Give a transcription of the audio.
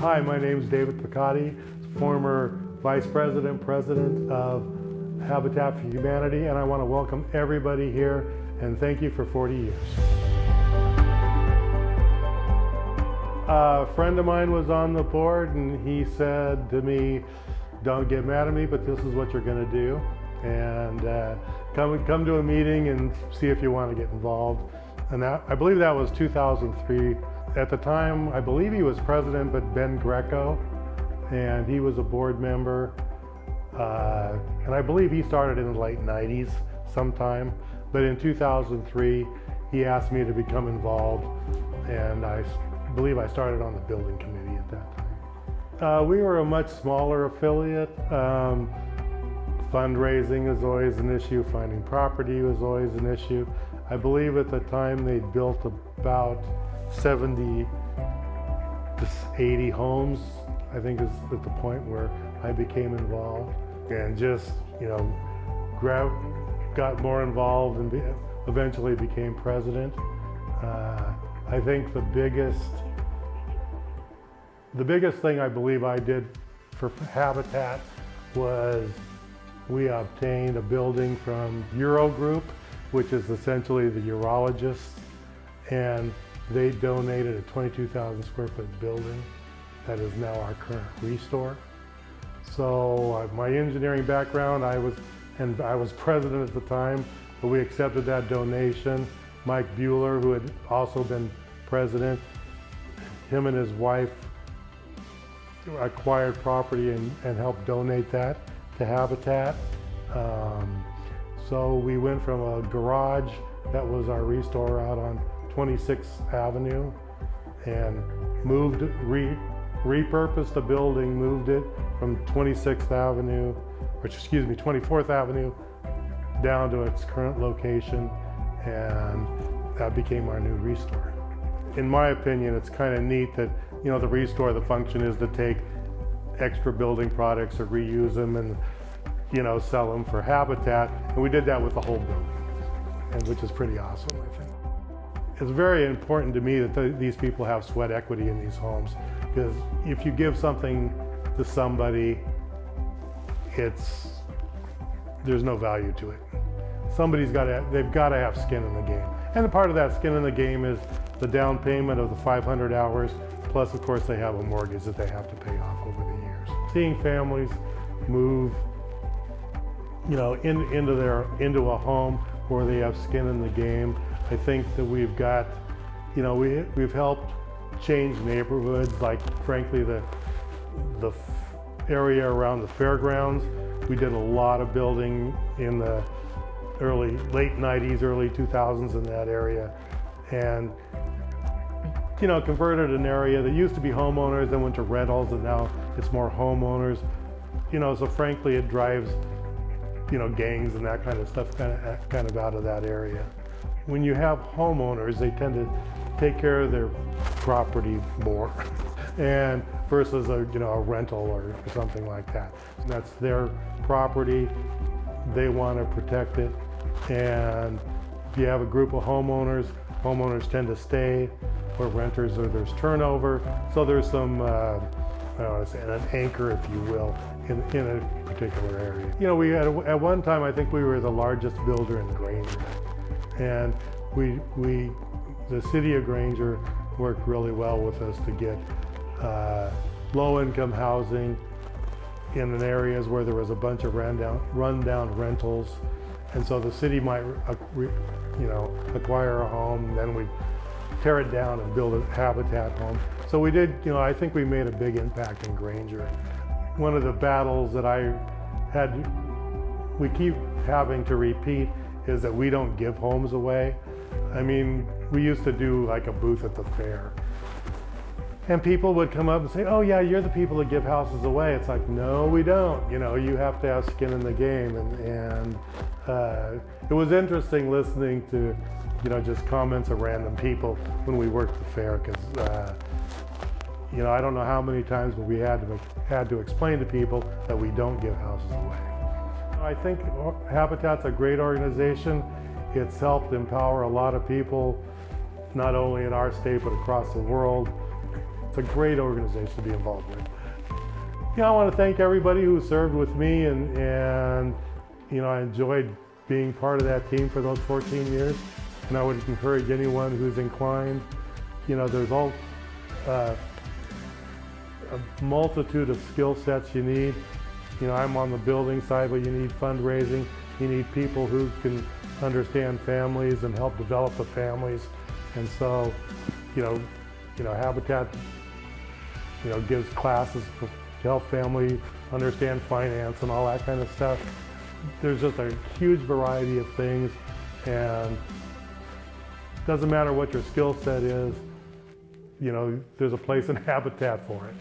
Hi, my name is David Picatti, former Vice President, President of Habitat for Humanity, and I want to welcome everybody here and thank you for 40 years. A friend of mine was on the board and he said to me, don't get mad at me, but this is what you're going to do. And come to a meeting and see if you want to get involved. And that, I believe that was 2003. At the time, I believe he was president, but Ben Greco, and he was a board member. And I believe he started in the late 90s sometime. But in 2003, he asked me to become involved, and I believe I started on the building committee at that time. We were a much smaller affiliate. Fundraising is always an issue. Finding property was always an issue. I believe at the time they built about 70 to 80 homes, I think is at the point where I became involved. And just, got more involved and eventually became president. I think the biggest thing I believe I did for Habitat was we obtained a building from Euro Group, which is essentially the urologists, and they donated a 22,000 square foot building that is now our current restore. So my engineering background, I was president at the time, but we accepted that donation. Mike Bueller, who had also been president, him and his wife acquired property and helped donate that to Habitat. So we went from a garage that was our restore out on 26th Avenue and repurposed the building, moved it from 24th Avenue down to its current location, and that became our new restore. In my opinion, it's kind of neat that, the restore, the function is to take extra building products or reuse them and, sell them for Habitat. And we did that with the whole building, which is pretty awesome, I think. It's very important to me that these people have sweat equity in these homes, because if you give something to somebody, there's no value to it. They've got to have skin in the game. And a part of that skin in the game is the down payment of the 500 hours, plus of course they have a mortgage that they have to pay off over the years. Seeing families move, into a home where they have skin in the game, I think that we've got, we've helped change neighborhoods, like frankly the area around the fairgrounds. We did a lot of building in the late 90s, early 2000s in that area, and converted an area that used to be homeowners, then went to rentals, and now it's more homeowners. So frankly, it drives, gangs and that kind of stuff kind of out of that area. When you have homeowners, they tend to take care of their property more, and versus a rental or something like that. And that's their property. They want to protect it, and if you have a group of homeowners tend to stay, or renters, or there's turnover. So there's some, I don't want to say an anchor, if you will, in a particular area. We had at one time, I think we were the largest builder in Granger, and the city of Granger worked really well with us to get low-income housing in areas where there was a bunch of rundown rentals, and so the city might acquire a home, then we'd tear it down and build a Habitat home. So we did, I think we made a big impact in Granger. One of the battles that we keep having to repeat is that we don't give homes away. I mean, we used to do like a booth at the fair, and people would come up and say, oh yeah, you're the people that give houses away. It's like, no, we don't. You have to have skin in the game. And it was interesting listening to, just comments of random people when we worked the fair, because, I don't know how many times we had to explain to people that we don't give houses away. I think Habitat's a great organization. It's helped empower a lot of people, not only in our state, but across the world. it's a great organization to be involved with. I want to thank everybody who served with me, and I enjoyed being part of that team for those 14 years. And I would encourage anyone who's inclined, there's all a multitude of skill sets you need. I'm on the building side, but you need fundraising. You need people who can understand families and help develop the families. And so, Habitat, gives classes to help family understand finance and all that kind of stuff. There's just a huge variety of things, and it doesn't matter what your skill set is, there's a place in Habitat for it.